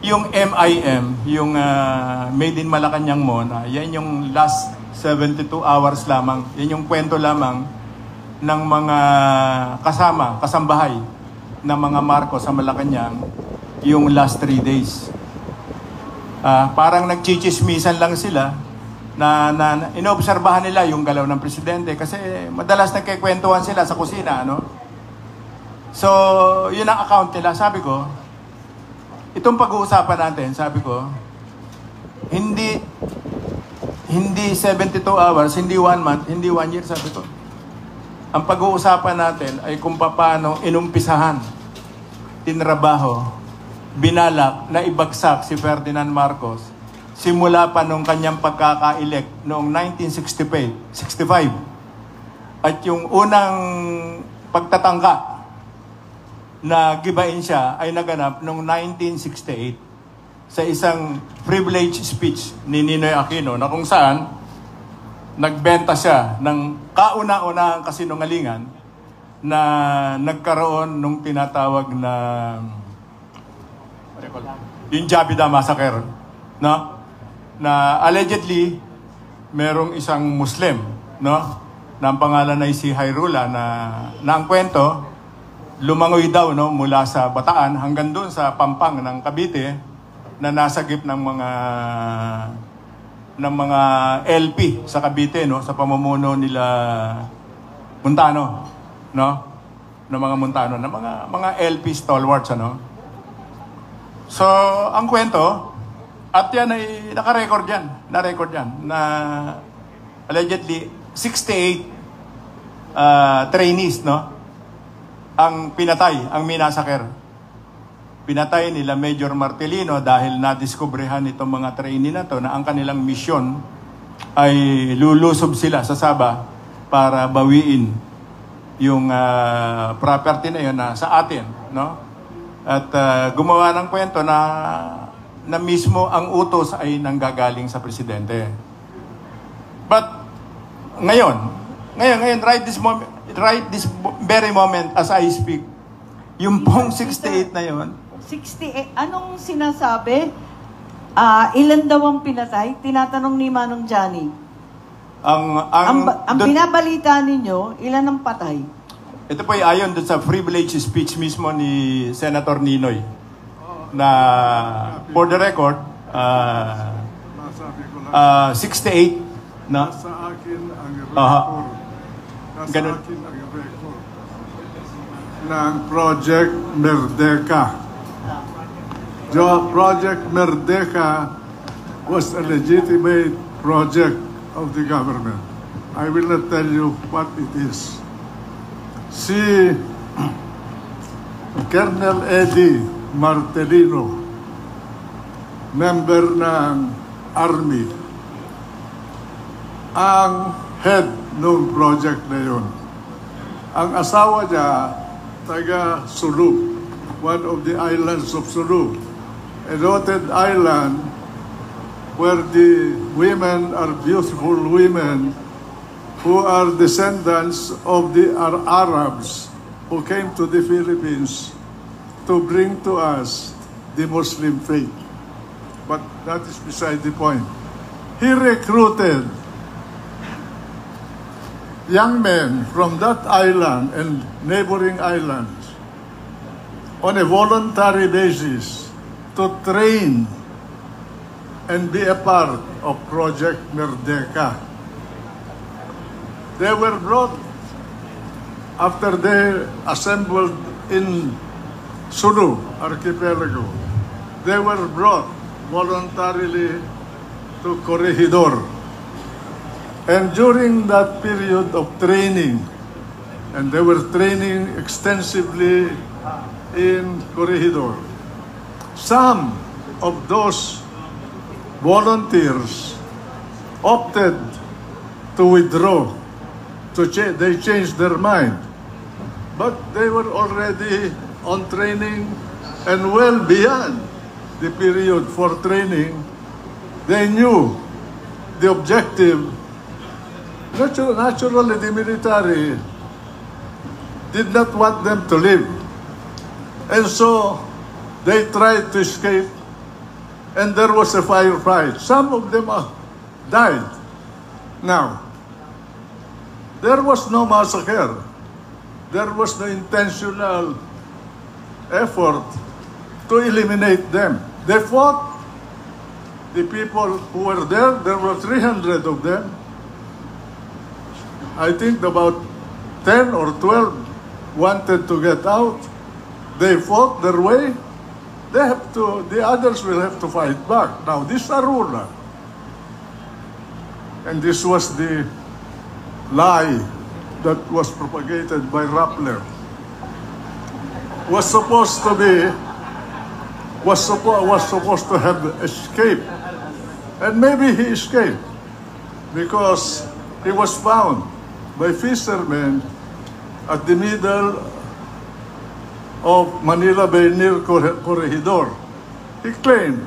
yung MIM, yung Made in Malacanang Mona, yan yung last 72 hours lamang. Yan yung kwento lamang ng mga kasambahay ng mga Marcos sa Malacanang yung last 3 days. Parang nagchichismisan lang sila na inoobserbahan nila yung galaw ng presidente kasi madalas nagkikwentuhan sila sa kusina, ano? So, yun ang account nila. Sabi ko, itong pag-uusapan natin, sabi ko, hindi 72 hours, hindi 1 month, hindi 1 year, sabi ko. Ang pag-uusapan natin ay kung paano inumpisahan, tinrabaho, binalak na ibagsak si Ferdinand Marcos simula pa nung kanyang pagkaka-elect noong 1965. At yung unang pagtatangka na gibain siya ay naganap noong 1968 sa isang privilege speech ni Ninoy Aquino na kung saan nagbenta siya ng kauna-unahang kasinungalingan na nagkaroon nung tinatawag na yung Jabida Massacre, no? Na allegedly merong isang Muslim, no? Na ang pangalan ay si Hairula na ang kwento lumangoy daw, no, mula sa Bataan hanggang doon sa Pampang ng Cavite na nasagip ng mga LP sa Cavite, no, sa pamumuno nila Montano, no, ng mga Montano, ng mga LP stalwarts, ano. So, ang kwento, at yan ay naka-record yan, na allegedly 68 trainees, no, ang pinatay, ang minasaker. Pinatay nila Major Martelino dahil nadiskubrehan itong mga trainee na to na ang kanilang misyon ay lulusob sila sa Sabah para bawiin yung property na yun na sa atin, no? At gumawa ng kwento na mismo ang utos ay nanggagaling sa presidente. But ngayon, right this very moment as I speak, yung pong 68 na yon. 68, anong sinasabi? Ilan daw ang pinatay? Tinatanong ni Manong Johnny. Ang binabalita ninyo, ilan ang patay? Ito po ay ayon doon sa privilege speech mismo ni Senator Ninoy. Na, for the record, 68 na. Nasa akin ang record. Nasa akin ang record ng Project Merdeka. Project Merdeka was a legitimate project of the government. I will not tell you what it is. Si Colonel Eddie Martelino, member ng Army, ang head ng project na yun. Ang asawa niya, taga Sulu, one of the islands of Sulu, a noted island where the women are beautiful women who are descendants of the Arabs who came to the Philippines to bring to us the Muslim faith. But that is beside the point. He recruited young men from that island and neighboring islands on a voluntary basis to train and be a part of Project Merdeka. They were brought after they assembled in Sulu Archipelago. They were brought voluntarily to Corregidor. And during that period of training, and they were training extensively in Corregidor, some of those volunteers opted to withdraw. They changed their mind. But they were already on training and well beyond the period for training. They knew the objective. Naturally, the military did not want them to live. And so they tried to escape and there was a firefight. Some of them died. Now, there was no massacre. There was no intentional effort to eliminate them. They fought. The people who were there were 300 of them. I think about 10 or 12 wanted to get out. They fought their way. The others will have to fight back. Now, this Aruna, and this was the lie that was propagated by Rappler, was supposed to have escaped. And maybe he escaped because he was found by fishermen at the middle of Manila Bay near Corregidor. He claimed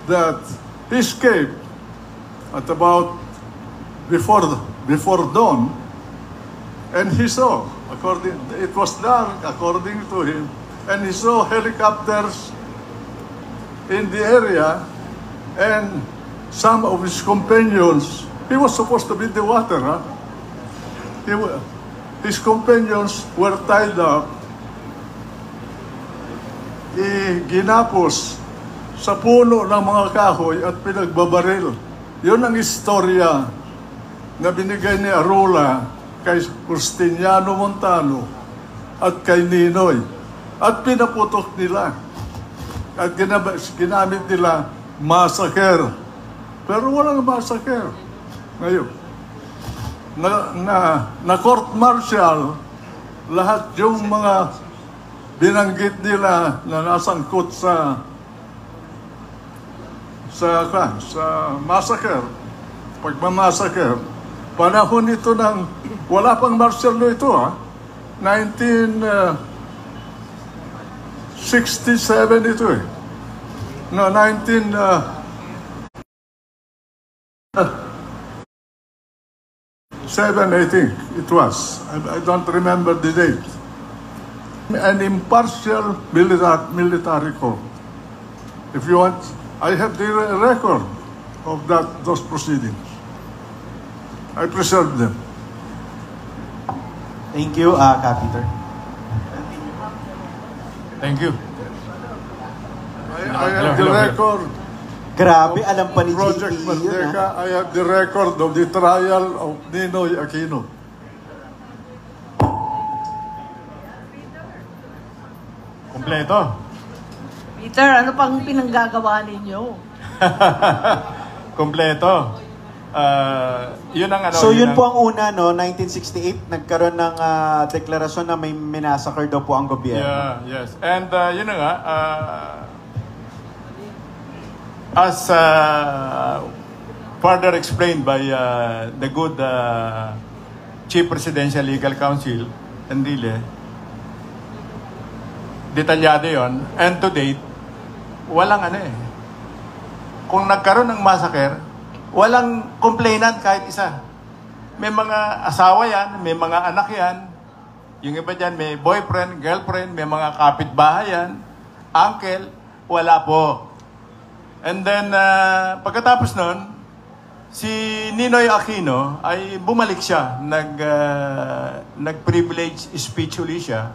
that he escaped at about before dawn, and he saw, it was dark according to him, and he saw helicopters in the area, and some of his companions, he was supposed to be in the water, huh? His companions were tied up, ginapos sa puno ng mga kahoy at pinagbabaril. Yun ang istorya na binigay ni Arula kay Justiniano Montano at kay Ninoy. At pinaputok nila. At ginamit nila massacre. Pero walang massacre. Ngayon, na court martial, lahat yung mga binanggit nila na nasangkot sa massacre, pagmamassacre, panahon ito ng, wala pang martial law ito, 1967 ito eh. No, 7, I think it was. I don't remember the date. An impartial military court. If you want, I have the record of those proceedings. I preserved them. Thank you, Peter. Thank you. I have the record. Grabe, alam pa ni Project JP yun, Manteca, I have the record of the trial of Ninoy Aquino. Kompleto. Peter, ano pang pinanggagawa ninyo? Kompleto. Yun ang ano. So yun po ang una, no? 1968, nagkaroon ng deklarasyon na may minasakar daw po ang gobyerno. Yeah, yes. And yun na nga, as further explained by the good Chief Presidential Legal Counsel, Andile, detalyado yon. And to date, walang ano eh. Kung nagkaroon ng massacre, walang complainant kahit isa. May mga asawa yan, may mga anak yan. Yung iba dyan, may boyfriend, girlfriend, may mga kapitbahay yan, uncle, wala po. And then, pagkatapos nun, si Ninoy Aquino ay bumalik siya, nag-privilege speech uli siya,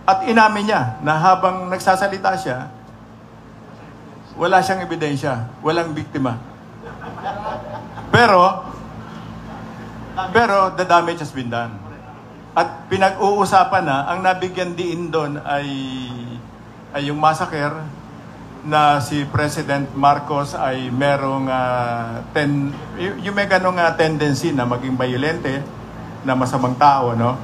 at inamin niya na habang nagsasalita siya, wala siyang ebidensya, walang biktima. Pero the damage has been done. At pinag-uusapan na, ang nabigyan diin doon ay yung massacre na si President Marcos ay merong yung may ganong tendency na maging violente, na masamang tao, no?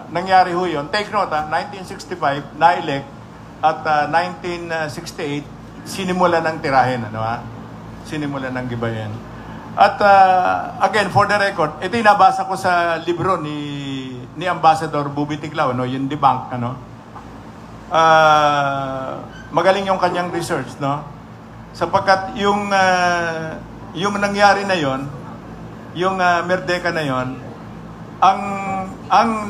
Nangyari ho yun. Take note, 1965, na-elect, at 1968, sinimulan ng tirahin, ano ha? Sinimulan ng gibayan. At again, for the record, ito yung nabasa ko sa libro ni Ambassador Bubi Tiglao, no? Yung debunk, ano? Magaling yung kanyang research, no? Sapagkat yung nangyari na yon, yung Merdeka na yon, ang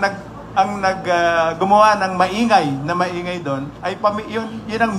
gumawa ng maingay doon ay yun ang